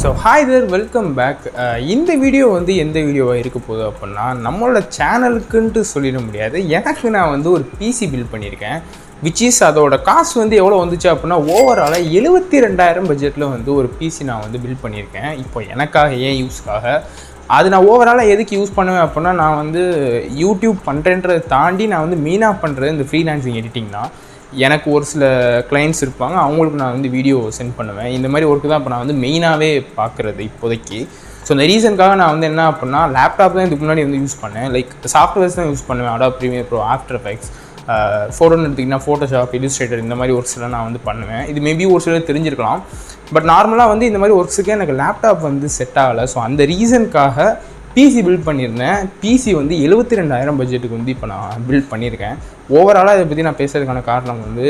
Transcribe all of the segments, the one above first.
So hi there welcome back. இந்த video வந்து எந்த வீடியோவாக இருக்க போகுது அப்படின்னா, நம்மளோட சேனலுக்குன்ட்டு சொல்லிட முடியாது. எனக்கு நான் வந்து ஒரு பிசி பில்ட் பண்ணியிருக்கேன். விச் இஸ் அதோட காசு வந்து எவ்வளோ வந்துச்சு அப்படின்னா, ஓவராலாக 72,000 பட்ஜெட்டில் வந்து ஒரு பிசி நான் வந்து பில்ட் பண்ணியிருக்கேன். இப்போ எனக்காக ஏன் யூஸ்க்காக அது நான் ஓவராலாக எதுக்கு யூஸ் பண்ணுவேன் அப்படின்னா, நான் வந்து யூடியூப் பண்ணுறேன்றதை தாண்டி நான் வந்து மெயினாக பண்ணுறது இந்த ஃப்ரீலான்சிங் எடிட்டிங் தான். எனக்கு ஒரு சில கிளைண்ட்ஸ் இருப்பாங்க, அவங்களுக்கு நான் வந்து வீடியோ சென்ட் பண்ணுவேன். இந்த மாதிரி ஒர்க்கு தான் இப்போ நான் வந்து மெயினாகவே பார்க்குறது இப்போதைக்கு. ஸோ இந்த ரீசனுக்காக நான் வந்து என்ன அப்படின்னா, லேப்டாப் தான் இதுக்கு முன்னாடி வந்து யூஸ் பண்ணேன். லைக் சாஃப்ட்வேர்ஸ் தான் யூஸ் பண்ணுவேன். Adobe Premiere Pro, after effects, ஃபோட்டோன்னு எடுத்திங்கன்னா ஃபோட்டோஷாப், இல்லுஸ்ட்ரேட்டர், இந்த மாதிரி ஒர்க்ஸ்லாம் நான் வந்து பண்ணுவேன். இது மேபி ஒரு சிலர் தெரிஞ்சிருக்கலாம். பட் நார்மலாக வந்து இந்த மாதிரி ஒர்க்ஸுக்கே எனக்கு லேப்டாப் வந்து செட் ஆகலை. ஸோ அந்த ரீசனுக்காக பிசி பில்ட் பண்ணியிருந்தேன். பிசி வந்து 72,000 பட்ஜெட்டுக்கு வந்து இப்போ நான் பில்ட் பண்ணியிருக்கேன். ஓவராலாக இதை பற்றி நான் பேசுறதுக்கான காரணம் வந்து,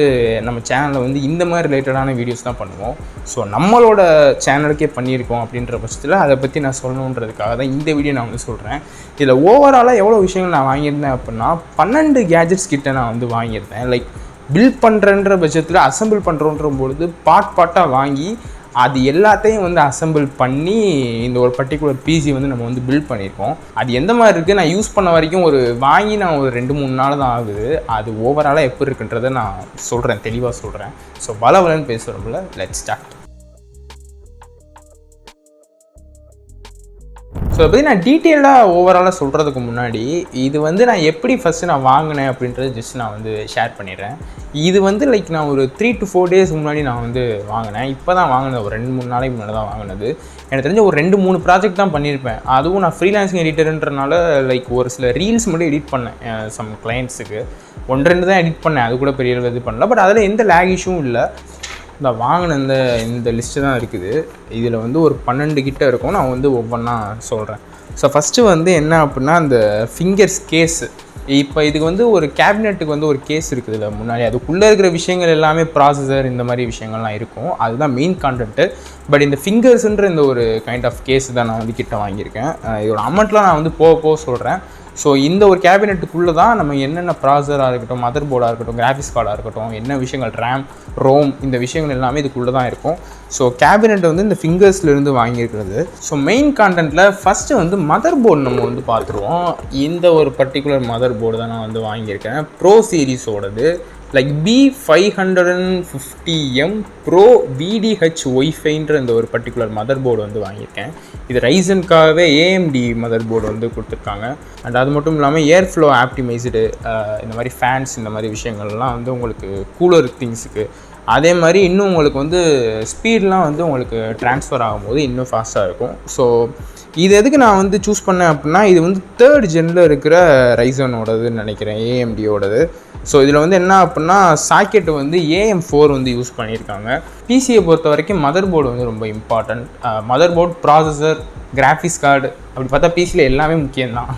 நம்ம சேனலில் வந்து இந்த மாதிரி ரிலேட்டடான வீடியோஸ் தான் பண்ணுவோம். ஸோ நம்மளோட சேனலுக்கே பண்ணியிருக்கோம் அப்படின்ற பட்சத்தில் அதை பற்றி நான் சொல்லணுன்றதுக்காக தான் இந்த வீடியோ நான் வந்து சொல்கிறேன். இதில் ஓவராலாக எவ்வளோ விஷயங்கள் நான் வாங்கியிருந்தேன் அப்படின்னா, 12 கேஜெட்ஸ் கிட்ட நான் வந்து வாங்கியிருந்தேன். லைக் பில்ட் பண்ணுறன்ற பட்சத்தில் அசம்பிள் பண்ணுறோன்ற பொழுது பார்ட்டாக வாங்கி அது எல்லாத்தையும் வந்து அசம்பிள் பண்ணி இந்த ஒரு பர்டிகுலர் பிசி வந்து நம்ம வந்து பில்ட் பண்ணியிருக்கோம். அது எந்த மாதிரி இருக்குது, நான் யூஸ் பண்ண வரைக்கும் வாங்கி நான் ஒரு 2-3 நாள் தான் ஆகுது. அது ஓவராலாக எப்படி இருக்குன்றதை நான் சொல்கிறேன், தெளிவாக சொல்கிறேன். ஸோ வளவலன்னு பேசுகிறோம்ல, லெட்ஸ் ஸ்டார்ட். ஸோ அதை பற்றி நான் டீட்டெயிலாக ஓவராலாக சொல்கிறதுக்கு முன்னாடி, இது வந்து நான் எப்படி ஃபஸ்ட்டு நான் வாங்கினேன் அப்படின்றது ஜஸ்ட் நான் வந்து ஷேர் பண்ணிடுறேன். இது வந்து லைக் நான் ஒரு 3 to 4 days முன்னாடி நான் வந்து வாங்கினேன். இப்போ தான் வாங்கினது, ஒரு 2-3 நாளைக்கு முன்னாடி தான் வாங்கினது. எனக்கு தெரிஞ்ச ஒரு 2-3 ப்ராஜெக்ட் தான் பண்ணியிருப்பேன். அதுவும் நான் ஃப்ரீலான்சிங் எடிட்டர்ன்றனால லைக் ஒரு சில ரீல்ஸ் மட்டும் எடிட் பண்ணேன் சம் கிளைண்ட்ஸுக்கு. 1-2 தான் எடிட் பண்ணேன், அது கூட பெரிய இது பண்ணல. பட் அதில் எந்த லேக் இஷ்யூவும் இல்லை. இந்த வாங்கின இந்த லிஸ்ட்டு தான் இருக்குது. இதில் வந்து ஒரு 12 கிட்ட இருக்கும். நான் வந்து ஒவ்வொன்றா சொல்கிறேன். ஸோ ஃபஸ்ட்டு வந்து என்ன அப்படின்னா, அந்த ஃபிங்கர்ஸ் கேஸு. இப்போ இதுக்கு வந்து ஒரு கேபினெட்டுக்கு வந்து ஒரு கேஸ் இருக்குது இல்லை முன்னாடி. அதுக்குள்ளே இருக்கிற விஷயங்கள் எல்லாமே ப்ராசஸர் இந்த மாதிரி விஷயங்கள்லாம் இருக்கும். அதுதான் மெயின் கான்டென்ட்டு. பட் இந்த ஃபிங்கர்ஸுன்ற இந்த ஒரு கைண்ட் ஆஃப் கேஸ் தான் நான் வந்து கிட்ட வாங்கியிருக்கேன். இதோட அமௌண்ட்லாம் நான் வந்து போக சொல்கிறேன். ஸோ இந்த ஒரு கேபினெட்டுக்குள்ளே தான் நம்ம என்னென்ன ப்ராசஸராக இருக்கட்டும், மதர் போர்டாக இருக்கட்டும், கிராஃபிக்ஸ் கார்டாக இருக்கட்டும், என்ன விஷயங்கள் ரேம், ரோம், இந்த விஷயங்கள் எல்லாமே இதுக்குள்ளே தான் இருக்கும். ஸோ கேபினெட் வந்து இந்த ஃபிங்கர்ஸ்லேருந்து வாங்கியிருக்கிறது. ஸோ மெயின் கான்டென்ட்டில் ஃபஸ்ட்டு வந்து மதர் போர்டு நம்ம வந்து பார்த்துருவோம். இந்த ஒரு பர்டிகுலர் மதர் போர்டு தான் நான் வந்து வாங்கியிருக்கேன். ப்ரோ சீரிஸோடது. லைக் B550M ப்ரோ VDH ஒய்ஃபைன்ற இந்த ஒரு பர்டிகுலர் மதர் போர்டு வந்து வாங்கியிருக்கேன். இது ரைசனுக்காகவே AMD மதர் போர்டு வந்து கொடுத்துருக்காங்க. அண்ட் அது மட்டும் இல்லாமல் ஏர் ஃப்ளோ ஆப்டிமைஸ்டு, இந்த மாதிரி ஃபேன்ஸ், இந்த மாதிரி விஷயங்கள்லாம் வந்து உங்களுக்கு கூலர் திங்ஸுக்கு. அதே மாதிரி இன்னும் உங்களுக்கு வந்து ஸ்பீட்லாம் வந்து உங்களுக்கு ட்ரான்ஸ்ஃபர் ஆகும்போது இன்னும் ஃபாஸ்ட்டாக இருக்கும். ஸோ இது எதுக்கு நான் வந்து சூஸ் பண்ணேன் அப்படின்னா, இது வந்து 3rd ஜெனில் இருக்கிற ரைசனோடதுன்னு நினைக்கிறேன், AMDயோடது. ஸோ இதில் வந்து என்ன அப்படின்னா, சாக்கெட்டு வந்து AM4 வந்து யூஸ் பண்ணியிருக்காங்க. பிசியை பொறுத்த வரைக்கும் மதர் போர்டு வந்து ரொம்ப important. Mother board, processor, graphics card, அப்படி பார்த்தா பிசியில் எல்லாமே முக்கியம்தான்.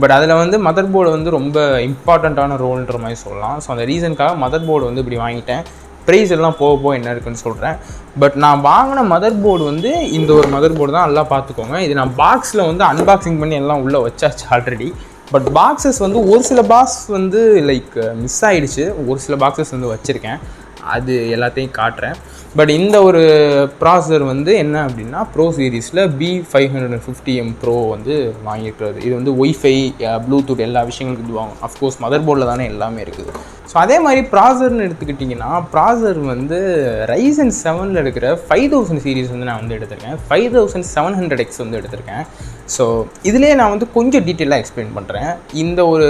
பட் அதில் வந்து மதர் போர்டு வந்து ரொம்ப இம்பார்ட்டண்ட்டான ரோல்ன்ற மாதிரி சொல்லலாம். ஸோ அந்த ரீசனுக்காக மதர் போர்டு வந்து இப்படி வாங்கிட்டேன். ப்ரைஸ் எல்லாம் போக என்ன இருக்குன்னு சொல்கிறேன். பட் நான் வாங்கின மதர் போர்டு வந்து இந்த ஒரு மதர் போர்டு தான், நல்லா பார்த்துக்கோங்க. இது நான் பாக்ஸில் வந்து அன்பாக்சிங் பண்ணி எல்லாம் உள்ளே வச்சாச்சு ஆல்ரெடி. பட் பாக்ஸஸ் வந்து ஒரு சில பாக்ஸ் வந்து லைக் மிஸ் ஆகிடுச்சு. ஒரு சில பாக்ஸஸ் வந்து வச்சுருக்கேன், அது எல்லாத்தையும் காட்டுறேன். பட் இந்த ஒரு ப்ராசஸர் வந்து என்ன அப்படின்னா, ப்ரோ சீரீஸில் B550M ப்ரோ வந்து வாங்கியிருக்கிறது. இது வந்து ஒய்ஃபை, ப்ளூடூத் எல்லா விஷயங்களுக்கும் இது வாங்கும். அஃப்கோர்ஸ் மதர் போர்டில் தானே எல்லாமே இருக்குது. ஸோ அதே மாதிரி ப்ராசஸர்னு எடுத்துக்கிட்டிங்கன்னா, ப்ராசஸர் வந்து Ryzen 7 இருக்கிற 5000 சீரீஸ் வந்து நான் வந்து எடுத்திருக்கேன். 5700X வந்து எடுத்திருக்கேன். ஸோ இதுலேயே நான் வந்து கொஞ்சம் டீட்டெயிலாக எக்ஸ்பிளைன் பண்ணுறேன். இந்த ஒரு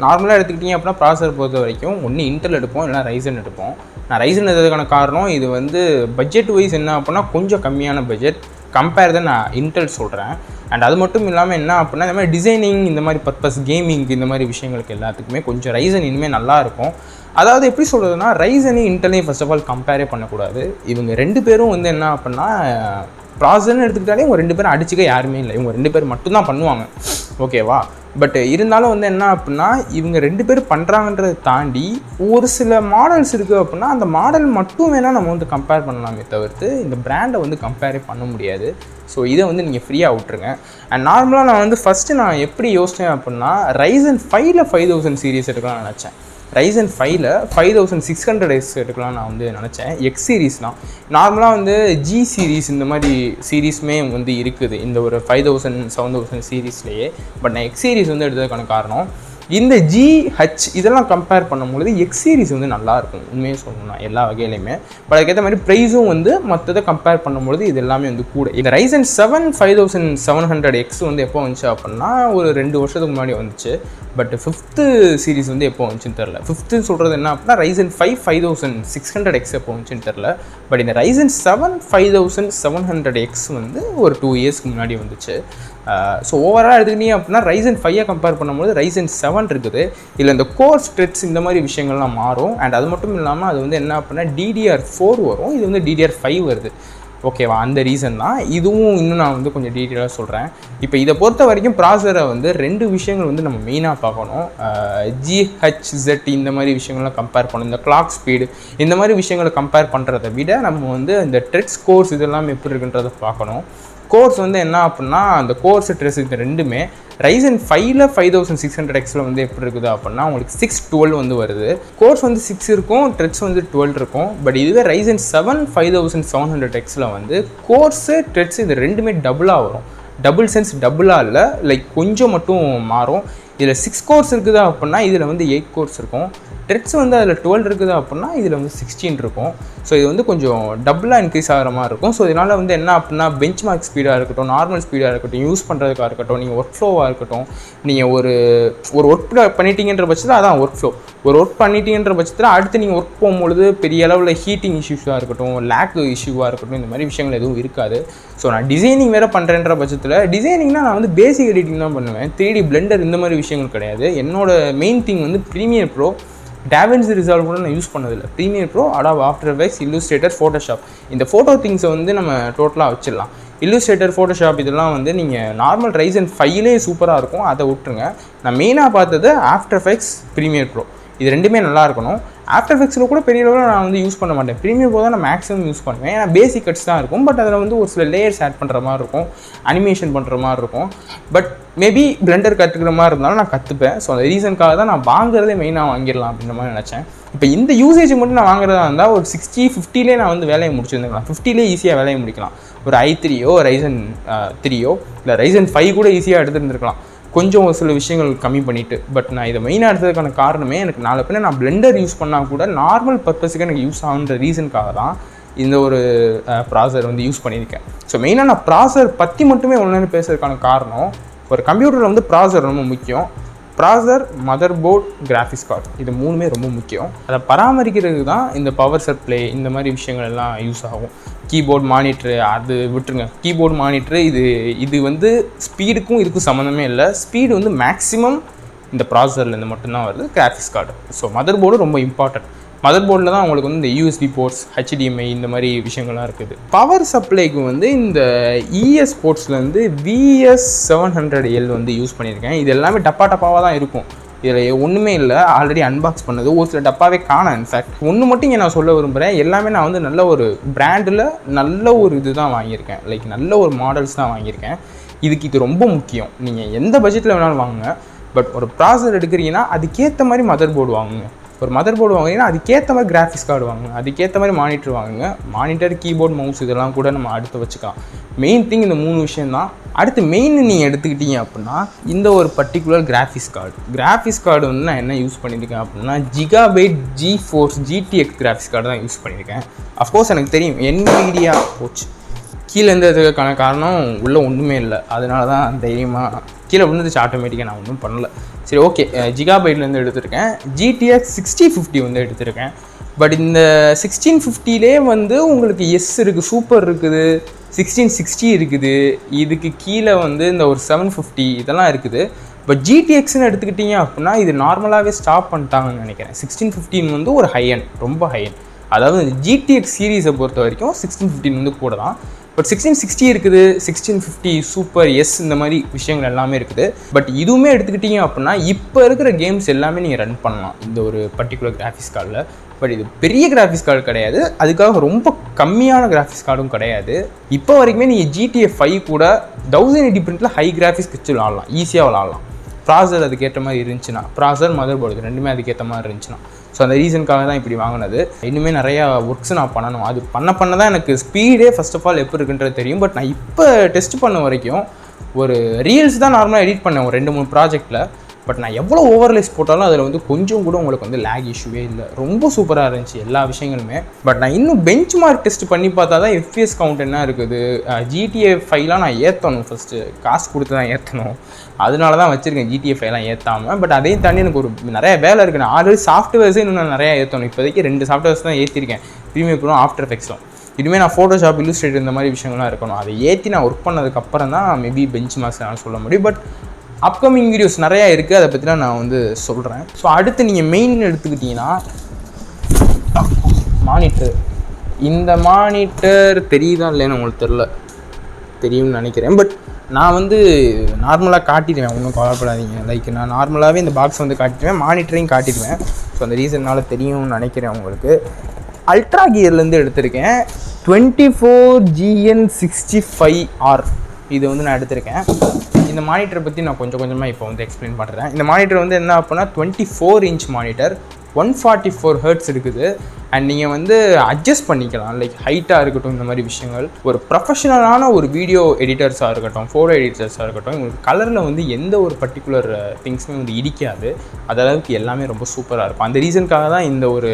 நார்மலாக எடுத்துக்கிட்டிங்க அப்படின்னா, ப்ராசஸர் பொறுத்த வரைக்கும் ஒன்று இன்டெல் எடுப்போம், இல்லைனா Ryzen எடுப்போம். நான் Ryzen எடுத்ததுக்கான காரணம், இது வந்து பட்ஜெட் வைஸ் என்ன அப்படின்னா கொஞ்சம் கம்மியான பட்ஜெட் கம்பேர் தான் நான் இன்டெல் சொல்கிறேன். அண்ட் அது மட்டும் இல்லாமல் என்ன அப்படின்னா, இந்த மாதிரி டிசைனிங், இந்த மாதிரி பர்பஸ், கேமிங், இந்த மாதிரி விஷயங்களுக்கு எல்லாத்துக்குமே கொஞ்சம் Ryzen இனிமேல் நல்லாயிருக்கும். அதாவது எப்படி சொல்கிறதுனா, Ryzenனையும் இன்டெல்லையும் ஃபர்ஸ்ட் ஆஃப் ஆல் கம்பேரே பண்ணக்கூடாது. இவங்க 2 பேரும் வந்து என்ன அப்படின்னா, ப்ராசஸர்னு எடுத்துக்கிட்டாலே இவங்க 2 பேரும் அடிச்சுக்க யாருமே இல்லை. இவங்க 2 பேர் மட்டும்தான் பண்ணுவாங்க, ஓகேவா? பட் இருந்தாலும் வந்து என்ன அப்படின்னா, இவங்க 2 பேர் பண்ணுறாங்கன்றதை தாண்டி ஒரு சில மாடல்ஸ் இருக்குது அப்படின்னா, அந்த மாடல் மட்டும் வேணால் நம்ம வந்து கம்பேர் பண்ணலாமே தவிர்த்து இந்த பிராண்டை வந்து கம்பேரே பண்ண முடியாது. ஸோ இதை வந்து நீங்கள் ஃப்ரீயாக விட்ருங்க. அண்ட் நார்மலாக நான் வந்து ஃபஸ்ட்டு நான் எப்படி யோசித்தேன் அப்படின்னா, Ryzen 5ல் 5000 சீரீஸ் எடுக்கலாம்னு நினச்சேன். Ryzen 5ல 5600X எடுக்கலாம் நான் வந்து நினச்சேன். எக்ஸ் சீரீஸ்லாம் நார்மலாக வந்து ஜி சீரீஸ் இந்த மாதிரி சீரீஸுமே வந்து இருக்குது இந்த ஒரு 5000 7000 சீரீஸ்லேயே. பட் நான் எக்ஸ் சீரீஸ் வந்து எடுத்ததுக்கான காரணம் இந்த GH இதெல்லாம் கம்பேர் பண்ணும்பொழுது எக்ஸ் சீரீஸ் வந்து நல்லாயிருக்கும் உண்மையாக சொல்லணும்னா எல்லா வகையிலையுமே. பட் அதுக்கேற்ற மாதிரி ப்ரைஸும் வந்து மற்றதை கம்பேர் பண்ணும்பொழுது இது எல்லாமே வந்து கூட. இந்த Ryzen 7 5700X வந்து எப்போ வந்துச்சு அப்படின்னா ஒரு 2 வருஷத்துக்கு முன்னாடி வந்துச்சு. பட் 5th சீரீஸ் வந்து எப்போ வந்துச்சுன்னு தெரில. 5th சொல்கிறது என்ன அப்படின்னா Ryzen 5 5600X எப்போ வந்துச்சுன்னு தெரில. பட் இந்த Ryzen 7 5700X வந்து ஒரு 2 இயர்ஸ்க்கு முன்னாடி வந்துச்சு. ஸோ ஓவராலாக எடுத்துக்கிட்டீங்க அப்படின்னா Ryzen 5 கம்பேர் பண்ணும்போது Ryzen 7 இருக்குது. இல்லை இந்த கோர் ஸ்ட்ரெட்ஸ் இந்த மாதிரி விஷயங்கள்லாம் மாறும். அண்ட் அது மட்டும் இல்லாமல் அது வந்து என்ன அப்படின்னா DDR4 வரும், இது வந்து DDR5 வருது. ஓகேவா, அந்த ரீசன் தான். இதுவும் இன்னும் நான் வந்து கொஞ்சம் டீட்டெயிலாக சொல்கிறேன். இப்போ இதை பொறுத்த வரைக்கும் ப்ராசரை வந்து 2 விஷயங்கள் வந்து நம்ம மெயினாக பார்க்கணும். GHZ இந்த மாதிரி விஷயங்கள்லாம் கம்பேர் பண்ணணும். இந்த கிளாக் ஸ்பீடு இந்த மாதிரி விஷயங்களை கம்பேர் பண்ணுறதை விட நம்ம வந்து இந்த ட்ரெட்ஸ் கோர்ஸ் இதெல்லாம் எப்படி இருக்குன்றதை பார்க்கணும். கோர்ஸ் வந்து என்ன அப்படின்னா அந்த கோர்ஸ் ட்ரெஸ் இந்த ரெண்டுமே Ryzen 5ல 5600Xல வந்து எப்படி இருக்குது அப்படின்னா உங்களுக்கு 612 வந்து வருது. கோர்ஸ் வந்து 6 இருக்கும், ட்ரெட்ஸ் வந்து 12 இருக்கும். பட் இதுவே Ryzen 7 5700Xல வந்து கோர்ஸு ட்ரெட்ஸ் இது ரெண்டுமே டபுளாக வரும். டபுள் சென்ஸ் டபுளாக இல்லை, லைக் கொஞ்சம் மட்டும் மாறும். இதில் 6 கோர்ஸ் இருக்குதா அப்படின்னா இதில் வந்து 8 கோர்ஸ் இருக்கும். ட்ரெட்ஸ் வந்து அதில் 12 இருக்குது அப்படின்னா இதில் வந்து 16 இருக்கும். ஸோ இது வந்து கொஞ்சம் டபுளாக இன்க்ரீஸ் ஆகிற மாதிரி இருக்கும். ஸோ இதனால் வந்து என்ன அப்படின்னா பெஞ்ச் மார்க் ஸ்பீடாக இருக்கட்டும், நார்மல் ஸ்பீடாக இருக்கட்டும், யூஸ் பண்ணுறதுக்காக இருக்கட்டும், நீங்கள் ஒர்க் ஃப்ளோவாக இருக்கட்டும், நீங்கள் ஒரு ஒர்க் பண்ணிட்டீங்கன்ற பட்சத்தில் அதான் ஒர்க் ஃப்ளோ. ஒரு ஒர்க் பண்ணிட்டீங்கன்ற பட்சத்தில் அடுத்து நீங்கள் ஒர்க் போகும்பொழுது பெரிய அளவில் ஹீட்டிங் இஷ்யூஸாக இருக்கட்டும், லேக் இஷ்யூவாக இருக்கட்டும், இந்த மாதிரி விஷயங்கள் எதுவும் இருக்காது. ஸோ நான் டிசைனிங் வேறு பண்ணுறேன்ற பட்சத்தில் டிசைனிங்னா நான் வந்து பேசிக் எடிட்டிங் தான் பண்ணுவேன். 3D பிளெண்டர் இந்த மாதிரி விஷயங்கள் கிடையாது. என்னோட மெயின் திங் வந்து ப்ரீமியர் ப்ரோ, DaVinci Resolve கூட நான் யூஸ் பண்ணதில்லை. Premiere Pro, Adobe After Effects, Illustrator, Photoshop இந்த ஃபோட்டோ திங்ஸை வந்து நம்ம டோட்டலாக வச்சிடலாம். Illustrator, Photoshop இதெல்லாம் வந்து நீங்கள் நார்மல் Ryzen 5லே சூப்பராக இருக்கும், அதை விட்டுருங்க. நான் மெயினாக பார்த்தது After Effects, ப்ரீமியர் ப்ரோ இது ரெண்டுமே நல்லா இருக்கணும். After Effectsல கூட பெரிய அளவில் நான் வந்து யூஸ் பண்ண மாட்டேன். ப்ரீமியர் ப்ரோ தான் நான் மேக்ஸிமம் யூஸ் பண்ணுவேன். ஏன்னா பேசிக் கட்ஸ் தான் இருக்கும். பட் அதில் வந்து ஒரு சில லேயர்ஸ் ஆட் பண்ணுற மாதிரி இருக்கும், அனிமேஷன் பண்ணுற மாதிரி இருக்கும். பட் மேபி பிளெண்டர் கற்றுக்கிற மாதிரி இருந்தாலும் நான் கற்றுப்பேன். ஸோ அந்த ரீசனுக்காக தான் நான் வாங்குறதே மெயினாக வாங்கிடலாம் அப்படின்ற மாதிரி நினச்சேன். இப்போ இந்த யூசேஜ் மட்டும் நான் வாங்குறதா இருந்தால் ஒரு 50-லே நான் வந்து வேலையை முடிச்சிருந்துக்கலாம். 50லே ஈஸியாக வேலையை முடிக்கலாம். ஒரு i3யோ Ryzen 3யோ இல்லை Ryzen 5 கூட ஈஸியாக எடுத்துருந்துருக்கலாம், கொஞ்சம் ஒரு சில விஷயங்கள் கம்மி பண்ணிவிட்டு. பட் நான் இதை மெயினாக எடுத்ததுக்கான காரணமே எனக்கு நாளை பின்ன நான் பிளெண்டர் யூஸ் பண்ணால் கூட நார்மல் பர்பஸுக்கு எனக்கு யூஸ் ஆகுன்ற ரீசனுக்காக தான் இந்த ஒரு ப்ராசர் வந்து யூஸ் பண்ணியிருக்கேன். ஸோ மெயினாக நான் ப்ராசர் பற்றி மட்டுமே ஒன்று பேசுறதுக்கான காரணம், ஒரு கம்ப்யூட்டரில் வந்து ப்ராசர் ரொம்ப முக்கியம். ப்ராசர், மதர் போர்ட், கிராஃபிக்ஸ் கார்டு இது மூணுமே ரொம்ப முக்கியம். அதை பராமரிக்கிறதுக்கு தான் இந்த பவர் சப்ளை இந்த மாதிரி விஷயங்கள் எல்லாம் யூஸ் ஆகும். கீபோர்டு, மானிட்ரு அது விட்டுருங்க. கீபோர்டு, மானிட்ரு இது வந்து ஸ்பீடுக்கும் இதுக்கும் சம்மந்தமே இல்லை. ஸ்பீடு வந்து மேக்ஸிமம் இந்த ப்ராசர்லேருந்து மட்டும்தான் வருது. Graphics card, so mother board ரொம்ப இம்பார்ட்டன்ட். மதர் போர்டில் தான் உங்களுக்கு வந்து இந்த USB போர்ட்ஸ், HDMI இந்த மாதிரி விஷயங்கள்லாம் இருக்குது. பவர் சப்ளைக்கு வந்து இந்த ES போர்ட்ஸ்லேருந்து VS700L வந்து யூஸ் பண்ணியிருக்கேன். இது எல்லாமே டப்பாவாக தான் இருக்கும், இதில் ஒன்றுமே இல்லை. ஆல்ரெடி அன்பாக்ஸ் பண்ணது ஒரு சில டப்பாவே காணேன். இன்ஃபேக்ட் ஒன்று மட்டும் இங்கே நான் சொல்ல விரும்புகிறேன், எல்லாமே நான் வந்து நல்ல ஒரு பிராண்டில் நல்ல ஒரு இது தான் வாங்கியிருக்கேன், லைக் நல்ல ஒரு மாடல்ஸ் தான் வாங்கியிருக்கேன். இது ரொம்ப முக்கியம். நீங்கள் எந்த பட்ஜெட்டில் வேணாலும் வாங்குங்க, பட் ஒரு ப்ராசர் எடுக்கிறீங்கன்னா அதுக்கேற்ற மாதிரி மதர் போர்டு வாங்குங்க. ஒரு மதர் போர்டு வாங்குறீங்கன்னா அதுக்கேற்ற மாதிரி கிராஃபிக்ஸ் கார்டு வாங்குங்க, அதுக்கேற்ற மாதிரி மானிட்டர் வாங்குங்க. மானிட்டர், கீபோர்ட், மவுஸ் இதெல்லாம் கூட நம்ம அடுத்து வச்சுக்கலாம். மெயின் திங் இந்த 3 விஷயம் தான். அடுத்து மெயின் நீங்கள் எடுத்துக்கிட்டீங்க அப்படின்னா இந்த ஒரு பர்டிகுலர் கிராஃபிக்ஸ் கார்டு வந்து நான் என்ன யூஸ் பண்ணியிருக்கேன் அப்படின்னா Gigabyte GeForce GTX graphics card தான் யூஸ் பண்ணியிருக்கேன். அஃப்கோர்ஸ் எனக்கு தெரியும் NVIDIA போச்சு கீழே இருந்ததுக்கான காரணம் உள்ளே ஒன்றுமே இல்லை, அதனால தான் தைரியமாக கீழே விழுந்துச்சு ஆட்டோமேட்டிக்காக, நான் ஒன்றும் பண்ணல. சரி, ஓகே, Gigabyteலேருந்து எடுத்திருக்கேன். GTX 6050 வந்து எடுத்திருக்கேன். பட் இந்த 1650லே வந்து உங்களுக்கு இருக்குது, சூப்பர் இருக்குது, 1660 இருக்குது, இதுக்கு கீழே வந்து இந்த ஒரு 750 இதெல்லாம் இருக்குது. பட் GTXன்னு எடுத்துக்கிட்டிங்க அப்படின்னா இது நார்மலாகவே ஸ்டாப் பண்ணிட்டாங்கன்னு நினைக்கிறேன். 1615 வந்து ஒரு ஹையன், ரொம்ப ஹையன். அதாவது GTX சீரீஸை பொறுத்த வரைக்கும் 1615 வந்து கூட தான். பட் 1660 இருக்குது, 1650 சூப்பர் எஸ் இந்த மாதிரி விஷயங்கள் எல்லாமே இருக்குது. பட் இதுவுமே எடுத்துக்கிட்டிங்க அப்படின்னா இப்போ இருக்கிற கேம்ஸ் எல்லாமே நீங்கள் ரன் பண்ணலாம் இந்த ஒரு பர்டிகுலர் கிராஃபிக்ஸ் கார்டில். பட் இது பெரிய கிராஃபிக்ஸ் கார்டு கிடையாது, அதுக்காக ரொம்ப கம்மியான கிராஃபிக்ஸ் கார்டும் கிடையாது. இப்போ வரைக்குமே நீங்கள் GTA 5 கூட 1080 பிரிண்டில் ஹை கிராஃபிக்ஸ் வச்சு விளாட்லாம், ஈஸியாக விளாட்லாம். ப்ராசர் அதுக்கேற்ற மாதிரி இருந்துச்சுன்னா, ப்ராசர் மதர் போர்டு ரெண்டுமே அதுக்கேற்ற மாதிரி இருந்துச்சுன்னா. ஸோ அந்த ரீசனுக்காக தான் இப்படி வாங்கினது. இன்னுமே நிறையா ஒர்க்ஸ் நான் பண்ணணும். அது பண்ண தான் எனக்கு ஸ்பீடே ஃபர்ஸ்ட் ஆஃப் ஆல் எப்படி இருக்குன்றது தெரியும். பட் நான் இப்போ டெஸ்ட் பண்ண வரைக்கும் ஒரு ரீல்ஸ் தான் நார்மலாக எடிட் பண்ணேன் ஒரு 2-3 ப்ராஜெக்டில். பட் நான் எவ்வளோ ஓவர்லேஸ் போட்டாலும் அதில் வந்து கொஞ்சம் கூட உங்களுக்கு வந்து லேக் இஷ்யூவே இல்லை. ரொம்ப சூப்பராக இருந்துச்சு எல்லா விஷயங்களுமே. பட் நான் இன்னும் பெஞ்ச் மார்க் டெஸ்ட் பண்ணி பார்த்தா தான் எஃப்பிஎஸ் கவுண்ட் என்ன இருக்குது, GTA 5 நான் ஏற்றணும். ஃபஸ்ட்டு காசு கொடுத்து தான் ஏற்றணும். அதனால தான் வச்சுருக்கேன் GTA 5 ஏற்றாமல். பட் அதையும் தாண்டி எனக்கு ஒரு நிறைய வேலை இருக்குது. நான் ஆல்ரெடி சாஃப்ட்வேர்ஸே இன்னும் நான் நிறையா ஏற்றணும். இப்போதைக்கு 2 சாஃப்ட்வேர்ஸ் தான் ஏற்றிருக்கேன், ப்ரீமியர் ப்ரோ, ஆஃப்டர் எஃபெக்ட்ஸும். இதுவுமே நான் ஃபோட்டோஷாப், இல்லுஸ்ட்ரேட்டர் இந்த மாதிரி விஷயங்கள்லாம் இருக்கணும். அதை ஏற்றி நான் ஒர்க் பண்ணதுக்கப்புறம் தான் மேபி பெஞ்ச் மார்க்ஸ் நான் சொல்ல முடியும். பட் அப்கமிங் வீடியோஸ் நிறையா இருக்குது, அதை பற்றிலாம் நான் வந்து சொல்கிறேன். ஸோ அடுத்து நீங்கள் மெயின் எடுத்துக்கிட்டிங்கன்னா மானிட்டர். இந்த மானிட்டர் தெரியுதா இல்லைன்னு உங்களுக்கு தெரியும்னு நினைக்கிறேன். பட் நான் வந்து நார்மலாக காட்டிடுவேன், ஒன்றும் கவலைப்படாதீங்க. லைக் நான் நார்மலாகவே இந்த பாக்ஸ் வந்து காட்டிடுவேன், மானிட்டரையும் காட்டிடுவேன். ஸோ அந்த ரீசன்னால் தெரியும்னு நினைக்கிறேன் உங்களுக்கு. அல்ட்ரா கியர்லேருந்து எடுத்திருக்கேன் 24GN65R. இது வந்து நான் எடுத்திருக்கேன். இந்த மானிட்டரை பற்றி நான் கொஞ்சமாக இப்போ வந்து எக்ஸ்பிளைன் பண்ணுறேன். இந்த மானிட்டர் வந்து என்ன அப்படின்னா 24 இன்ச் மானிட்டர், 144 ஹெர்ட்ஸ் இருக்குது. அண்ட் நீங்கள் வந்து அட்ஜஸ்ட் பண்ணிக்கலாம், லைக் ஹைட்டாக இருக்கட்டும், இந்த மாதிரி விஷயங்கள். ஒரு ப்ரொஃபஷனலான ஒரு வீடியோ எடிட்டர்ஸாக இருக்கட்டும், ஃபோட்டோ எடிட்டர்ஸாக இருக்கட்டும், உங்களுக்கு கலரில் வந்து எந்த ஒரு பர்டிகுலர் திங்ஸுமே வந்து இடிக்காது. அதளவுக்கு எல்லாமே ரொம்ப சூப்பராக இருக்கும். அந்த ரீசனுக்காக தான் இந்த ஒரு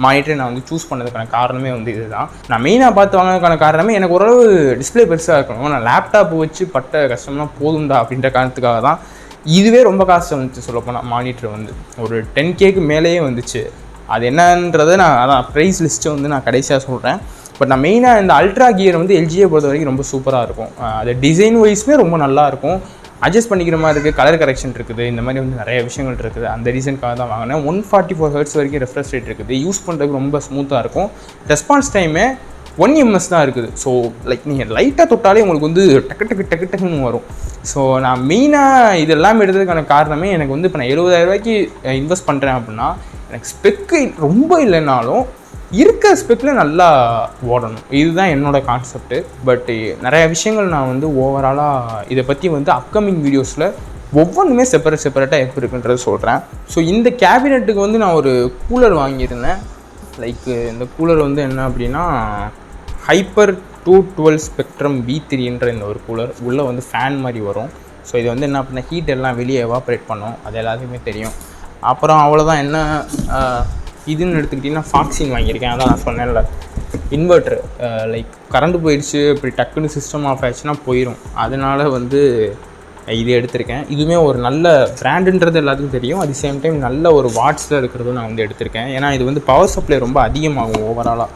மானிட்டரை நான் வந்து சூஸ் பண்ணதுக்கான காரணமே வந்து இதுதான். நான் மெயினாக பார்த்து வாங்கினதுக்கான காரணமே எனக்கு ஓரளவு டிஸ்பிளே பெருசாக இருக்கணும். நான் லேப்டாப் வச்சு பட்ட கஷ்டம்லாம் போதும்டா அப்படின்ற காரணத்துக்காக தான். இதுவே ரொம்ப காசு வந்துச்சு சொல்லப்போனால். மானிட்டர் வந்து ஒரு 10Kக்கு மேலேயே வந்துச்சு. அது என்னன்றதை நான் அதான் ப்ரைஸ் லிஸ்ட்டை வந்து நான் கடைசியாக சொல்கிறேன். பட் நான் மெயினாக இந்த அல்ட்ரா கியர் வந்து எல்ஜியை பொறுத்த வரைக்கும் ரொம்ப சூப்பராக இருக்கும். அது டிசைன் வைஸுமே ரொம்ப நல்லாயிருக்கும். அட்ஜஸ்ட் பண்ணிக்கிற மாதிரி இருக்குது, கலர் கரெக்ஷன் இருக்குது, இந்த மாதிரி வந்து நிறைய விஷயங்கள் இருக்குது. அந்த ரீசனுக்காக தான் வாங்கினேன். 144 ஹெர்ட்ஸ் வரைக்கும் ரெஃப்ரெஷ் ரேட் இருக்குது. யூஸ் பண்ணுறதுக்கு ரொம்ப ஸ்மூத்தாக இருக்கும். ரெஸ்பான்ஸ் டைமே 1 ms தான் இருக்குது. ஸோ லைக் நீங்கள் லைட்டாக தொட்டாலே உங்களுக்கு வந்து டக்குன்னு வரும். ஸோ நான் மெயினாக இது எல்லாமே எடுத்ததுக்கான காரணமே எனக்கு வந்து இப்போ நான் 70,000 ரூபாய்க்கு இன்வெஸ்ட் பண்ணுறேன் அப்படின்னா எனக்கு ஸ்பெக்கு ரொம்ப இல்லைனாலும் இருக்க ஸ்பெக்கில் நல்லா ஓடணும். இதுதான் என்னோடய கான்செப்ட்டு. பட் நிறைய விஷயங்கள் நான் வந்து ஓவராலாக இதை பற்றி வந்து அப்கமிங் வீடியோஸில் ஒவ்வொன்றுமே செப்பரேட்டாக எப்படி இருக்குன்றது சொல்கிறேன். ஸோ இந்த கேபினெட்டுக்கு வந்து நான் ஒரு கூலர் வாங்கியிருந்தேன். லைக் இந்த கூலர் வந்து என்ன அப்படின்னா ஹைப்பர் 212 ஸ்பெக்ட்ரம் V3ன்ற இந்த ஒரு கூலர். உள்ளே வந்து ஃபேன் மாதிரி வரும். ஸோ இது வந்து என்ன அப்படின்னா ஹீட் எல்லாம் வெளியே எவாப்ரேட் பண்ணும். அது எல்லாத்துக்குமே தெரியும். அப்புறம் அவ்வளோதான். என்ன இதுன்னு எடுத்துக்கிட்டிங்கன்னா ஃபாக்ஸின் வாங்கியிருக்கேன். அதான் நான் சொன்னேன்ல, இன்வெர்ட்ரு. லைக் கரண்ட் போயிடுச்சு, இப்படி டக்குன்னு சிஸ்டம் ஆஃப் ஆயிடுச்சுன்னா போயிடும். அதனால் வந்து இது எடுத்திருக்கேன். இதுவுமே ஒரு நல்ல பிராண்டுன்றது எல்லாத்துக்கும் தெரியும். அட் தி சேம் டைம் நல்ல ஒரு வாட்ஸில் இருக்கிறதும் நான் வந்து எடுத்திருக்கேன். ஏன்னா இது வந்து பவர் சப்ளை ரொம்ப அதிகமாகும் ஓவராலாக.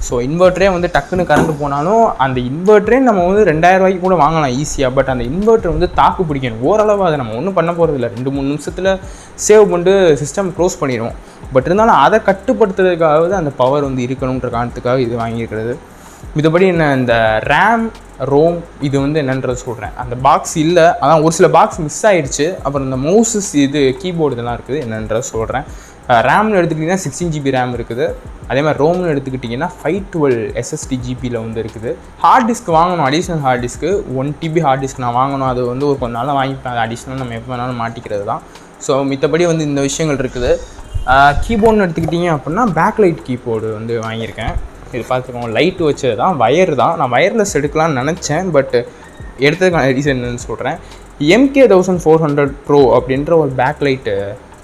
ஸோ இன்வெர்ட்டரே வந்து டக்குன்னு கரண்ட் போனாலும் அந்த இன்வெர்ட்டரே நம்ம வந்து 2000 ரூபாய்க்கு கூட வாங்கலாம் ஈஸியாக. பட் அந்த இன்வெர்ட்டர் வந்து தாக்கு பிடிக்கணும். ஓரளவு அதை நம்ம ஒன்றும் பண்ண போகிறதில்ல, 2-3 நிமிஷத்தில் சேவ் பண்ணிட்டு சிஸ்டம் க்ளோஸ் பண்ணிடுவோம். பட் இருந்தாலும் அதை கட்டுப்படுத்துறதுக்காகவது அந்த பவர் வந்து இருக்கணுன்ற காரணத்துக்காக இது வாங்கியிருக்கிறது. இதுபடி என்ன இந்த ரேம் ரோம் இது வந்து என்னன்றது சொல்கிறேன். அந்த பாக்ஸ் இல்லை, அதான் ஒரு சில பாக்ஸ் மிஸ் ஆகிடுச்சு. அப்புறம் இந்த மவுஸஸ் இது கீபோர்டு இதெல்லாம் இருக்குது என்னன்றது சொல்கிறேன். ரேம்னு எடுத்துக்கிட்டிங்கன்னா 16 GB ரேம் இருக்குது. அதே மாதிரி ரோம்னு எடுத்துக்கிட்டிங்கன்னா 512 SSD ஜிபியில் வந்து இருக்குது. ஹார்ட் டிஸ்க் வாங்கணும், அடிஷ்னல் ஹார்ட் டிஸ்க்கு 1 TB ஹார்ட் டிஸ்க் நான் வாங்கணும். அது வந்து ஒரு கொஞ்சம் நாளாக வாங்கிப்பேன். அது அடிஷ்னல் நம்ம எப்போ வேணாலும் மாட்டிக்கிறது தான். ஸோ மித்தபடி வந்து இந்த விஷயங்கள் இருக்குது. கீபோர்டுன்னு எடுத்துக்கிட்டிங்க அப்படின்னா பேக்லைட் கீபோர்டு வந்து வாங்கியிருக்கேன். இது பார்த்துக்கோங்க, லைட்டு வச்சது தான், வயர் தான். நான் வயர்லெஸ் எடுக்கலாம்னு நினச்சேன். பட் எடுத்ததுக்கான ரீசன் என்னன்னு சொல்கிறேன். MK1400 Pro அப்படின்ற ஒரு பேக்லைட்டு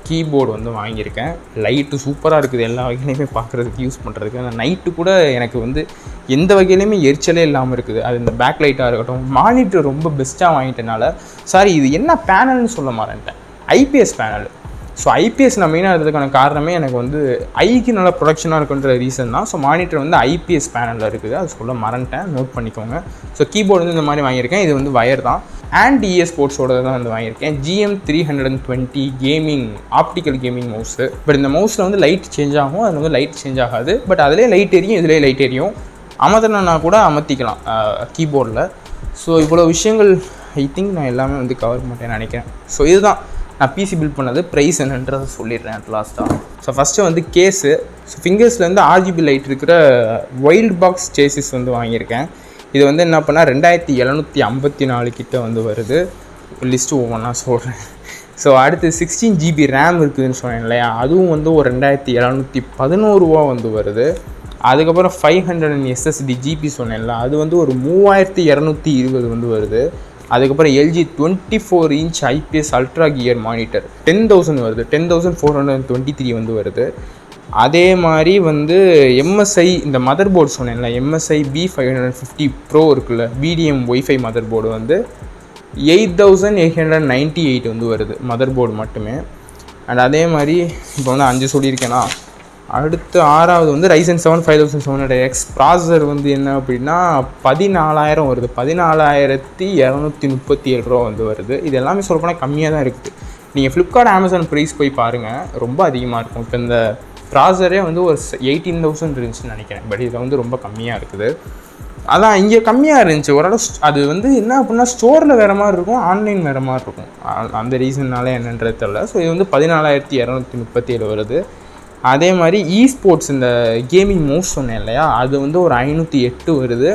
கீபோர்டு வந்து வாங்கியிருக்கேன். லைட்டு சூப்பராக இருக்குது, எல்லா வகையிலையுமே பார்க்குறதுக்கு யூஸ் பண்ணுறதுக்கு. அந்த நைட்டு கூட எனக்கு வந்து எந்த வகையிலையுமே எரிச்சலே இல்லாமல் இருக்குது. அது இந்த பேக் லைட்டாக இருக்கட்டும். மானிட்டர் ரொம்ப பெஸ்ட்டாக வாங்கிட்டனால, சாரி இது என்ன பேனல்னு சொல்ல மாட்டேன், IPS பேனல். ஸோ ஐபிஎஸ் நான் மெயினாக இருக்கிறதுக்கான காரணமே எனக்கு வந்து ஐக்கு நல்ல ப்ரொடக்ஷனாக இருக்குன்ற ரீசன் தான். ஸோ மானிட்டர் வந்து ஐபிஎஸ் பேனலில் இருக்குது, அது சொல்ல மறந்துட்டேன், நோட் பண்ணிக்கோங்க. ஸோ கீபோர்டு வந்து இந்த மாதிரி வாங்கியிருக்கேன். இது வந்து வயர் தான். அண்ட் ஸ்போர்ட்ஸோட தான் வந்து வாங்கியிருக்கேன். GM320 gaming optical gaming mouse. But இந்த மவுஸில் வந்து லைட் சேஞ்ச் ஆகும், அது வந்து லைட் சேஞ்ச் ஆகாது. பட் அதிலே லைட் எரியும், இதிலே லைட் எரியும். அமர்த்தினா கூட அமர்த்திக்கலாம் கீபோர்டில். ஸோ இவ்வளோ விஷயங்கள் ஐ திங்க் நான் எல்லாமே வந்து கவர் பண்ணிட்டேன்னு நினைக்கிறேன். ஸோ இதுதான் நான் பிசி பில்ட் பண்ணது. ப்ரைஸ் என்னன்றதை சொல்லிடுறேன் அட் லாஸ்ட்டாக. ஸோ ஃபஸ்ட்டு வந்து கேஸு. ஸோ ஃபிங்கர்ஸ்லேருந்து RGB லைட் இருக்கிற வைல்ட் பாக்ஸ் சேசிஸ் வந்து வாங்கியிருக்கேன். இது வந்து என்ன பண்ணால் 2754 கிட்ட வந்து வருது. லிஸ்ட்டு ஒவ்வொன்றா சொல்கிறேன். ஸோ அடுத்து 16 GB ரேம் இருக்குதுன்னு சொன்னேன் இல்லையா, அதுவும் வந்து ஒரு 2711 வந்து வருது. அதுக்கப்புறம் 500 SSD ஜிபி சொன்னேன்ல, அது வந்து ஒரு 3220 வந்து வருது. அதுக்கப்புறம் LG 24 inch IPS ultra gear monitor 10,000 வருது, 10,423 வந்து வருது. அதே மாதிரி வந்து MSI இந்த மதர் போர்டு சொன்னேன்ல, MSI B550 Pro இருக்குல்ல, BDM ஒய்ஃபை மதர் போர்டு வந்து 8,898 வந்து வருது மதர் போர்டு மட்டுமே. அண்ட் அதே மாதிரி இப்போ வந்து 5 சொல்லியிருக்கேன்னா, அடுத்து 6வது வந்து Ryzen 7 5700X ப்ராசஸர் வந்து என்ன அப்படின்னா 14,000 வருது, 14,237 ரூபா வந்து வருது. இது எல்லாமே சொல்லப்போனால் கம்மியாக தான் இருக்குது. நீங்கள் ஃப்ளிப்கார்ட் அமேசான் ப்ரைஸ் போய் பாருங்கள், ரொம்ப அதிகமாக இருக்கும். இப்போ இந்த ப்ராசஸரே வந்து ஒரு 18,000 இருந்துச்சுன்னு நினைக்கிறேன், பட் இதில் வந்து ரொம்ப கம்மியாக இருக்குது. அதான் இங்கே கம்மியாக இருந்துச்சு ஓரளவு. அது வந்து என்ன அப்படின்னா ஸ்டோரில் வேறு மாதிரி இருக்கும், ஆன்லைன் வேறு மாதிரி இருக்கும். அந்த ரீசன்னால என்னன்றது தெரியல. ஸோ இது வந்து 14,237 வருது. அதே மாதிரி ஸ்போர்ட்ஸ் இந்த கேமிங் மவுஸ் சொன்னேன் இல்லையா, அது வந்து ஒரு 508 வருது.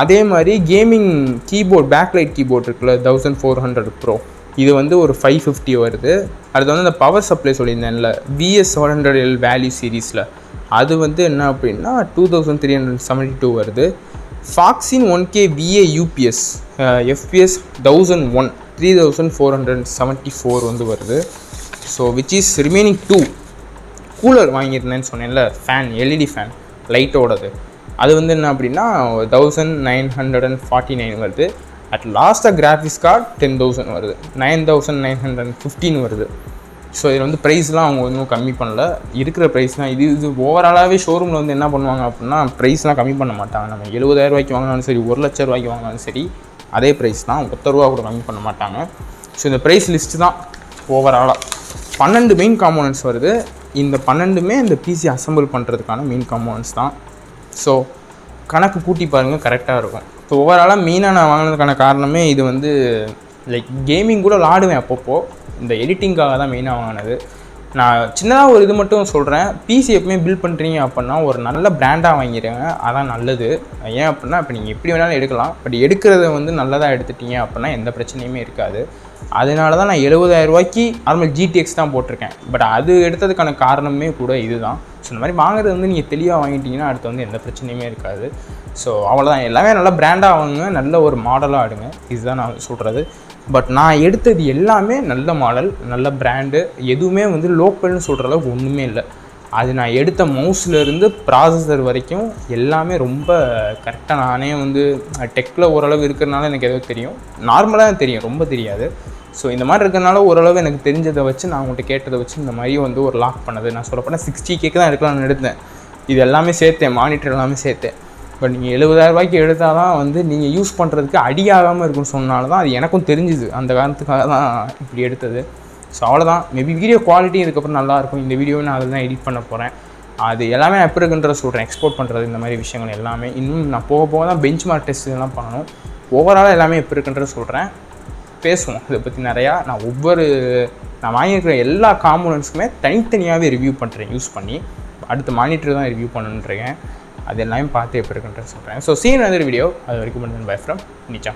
அதே மாதிரி கேமிங் கீபோர்ட் பேக்லைட் கீபோர்ட் இருக்குல்ல 1400 Pro, இது வந்து ஒரு 550 வருது. அடுத்து வந்து அந்த பவர் சப்ளை சொல்லியிருந்தேன்ல VS700L வேல்யூ சீரீஸில், அது வந்து என்ன அப்படின்னா 2372 வருது. ஃபாக்ஸின் 1K VA UPS FPS 1001 3474 வந்து வருது. So which is remaining 2. Cooler வாங்கியிருந்தேன்னு சொன்னேன்ல, ஃபேன் LED ஃபேன் லைட்டோடது, அது வந்து என்ன அப்படின்னா 1949 வருது. அட் லாஸ்ட்டாக கிராஃபிக்ஸ் கார்டு 10,000 வருது, 9,915 வருது. ஸோ இதில் வந்து ப்ரைஸ்லாம் அவங்க இன்னும் கம்மி பண்ணல, இருக்கிற ப்ரைஸ் தான் இது. ஓவராலாகவே ஷோரூமில் வந்து என்ன பண்ணுவாங்க அப்படின்னா ப்ரைஸ்லாம் கம்மி பண்ண மாட்டாங்க. நம்ம 70,000 ரூபாய்க்கு வாங்கினாலும் சரி, 1,00,000 ரூபாய்க்கு வாங்கினாலும் சரி, அதே ப்ரைஸ் தான், 10 ரூபா கூட கம்மி பண்ண மாட்டாங்க. ஸோ இந்த ப்ரைஸ் லிஸ்ட்டு தான் ஓவராலாக. 12 மெயின் காம்போனன்ட்ஸ் வருது. இந்த 12மே இந்த பிசி அசம்பிள் பண்ணுறதுக்கான மெயின் காம்போனன்ட்ஸ் தான். ஸோ கணக்கு கூட்டி பாருங்கள், கரெக்டாக இருக்கும். ஸோ ஓவராலாக மெயினாக நான் வாங்கினதுக்கான காரணமே இது வந்து லைக் கேமிங் கூட விளாடுவேன் அப்பப்போ, இந்த எடிட்டிங்காக தான் மெயினாக வாங்கினது. நான் சின்னதாக ஒரு இது மட்டும் சொல்கிறேன், பிசி எப்பவுமே பில்ட் பண்ணுறீங்க அப்படின்னா ஒரு நல்ல பிராண்டாக வாங்கிடுங்க, அதான் நல்லது. ஏன் அப்படின்னா இப்போ நீங்கள் எப்படி வேணாலும் எடுக்கலாம், பட் எடுக்கிறத வந்து நல்லதாக எடுத்துட்டீங்க அப்படின்னா எந்த பிரச்சனையுமே இருக்காது. அதனால தான் நான் 70,000 ரூபாய்க்கு நார்மல் GTX தான் போட்டிருக்கேன். பட் அது எடுத்ததுக்கான காரணமே கூட இது தான். ஸோ இந்த மாதிரி வாங்குறது வந்து நீங்கள் தெளிவாக வாங்கிட்டீங்கன்னா அடுத்து வந்து எந்த பிரச்சனையுமே இருக்காது. ஸோ அவ்வளோதான், எல்லாமே நல்லா பிராண்டாக வாங்குங்க, நல்ல ஒரு மாடலாக ஆடுங்க, இதுதான் நான் சொல்கிறது. பட் நான் எடுத்தது எல்லாமே நல்ல மாடல், நல்ல பிராண்டு, எதுவுமே வந்து லோக்கல்னு சொல்கிற அளவுக்கு ஒன்றுமே இல்லை. அது நான் எடுத்த மவுஸ்லேருந்து ப்ராசஸர் வரைக்கும் எல்லாமே ரொம்ப கரெக்டாக. நானே வந்து டெக்கில் ஓரளவு இருக்கிறனால எனக்கு எதோ தெரியும், நார்மலாக தெரியும், ரொம்ப தெரியாது. ஸோ இந்த மாதிரி இருக்கிறனால ஓரளவு எனக்கு தெரிஞ்சதை வச்சு நான் உங்கள்கிட்ட கேட்டதை வச்சு இந்த மாதிரி வந்து ஒரு லாக் பண்ணது. நான் சொல்லப்போனால் 60K தான் எடுக்கலாம்னு எடுத்தேன், இது எல்லாமே சேர்த்தேன், மானிட்டர் எல்லாமே சேர்த்தேன். பட் நீங்கள் 70,000 ரூபாய்க்கு எடுத்தால் தான் வந்து நீங்கள் யூஸ் பண்ணுறதுக்கு அடியாகாமல் இருக்குன்னு சொன்னால தான் அது எனக்கும் தெரிஞ்சுது, அந்த காரணத்துக்காக தான் இப்படி எடுத்தது. ஸோ அவ்வளோதான். மேபி வீடியோ குவாலிட்டி இதுக்கப்புறம் நல்லாயிருக்கும். இந்த வீடியோவை நான் அதில் தான் எடிட் பண்ண போகிறேன். அது எல்லாமே நான் எப்படி இருக்குன்றத சொல்கிறேன், எக்ஸ்போர்ட் பண்ணுறது இந்த மாதிரி விஷயங்கள் எல்லாமே. இன்னும் நான் போக போக தான் பெஞ்ச் மார்க் டெஸ்ட் இதெல்லாம் பண்ணணும். ஓவராலாக எல்லாமே எப்படி இருக்குன்றத சொல்கிறேன், பேசுவோம் இதை பற்றி நிறையா. நான் வாங்கியிருக்கிற எல்லா காம்போனன்ட்ஸுக்குமே தனித்தனியாகவே ரிவ்யூ பண்ணுறேன் யூஸ் பண்ணி. அடுத்த மானிட்டர் தான் ரிவ்யூ பண்ணுன்றேன், அது எல்லாமே பார்த்து எப்படி இருக்குன்றத சொல்கிறேன். ஸோ சீன் வந்து வீடியோ, அது வரைக்கும் பண்ணுறேன். Bye from நிச்சா.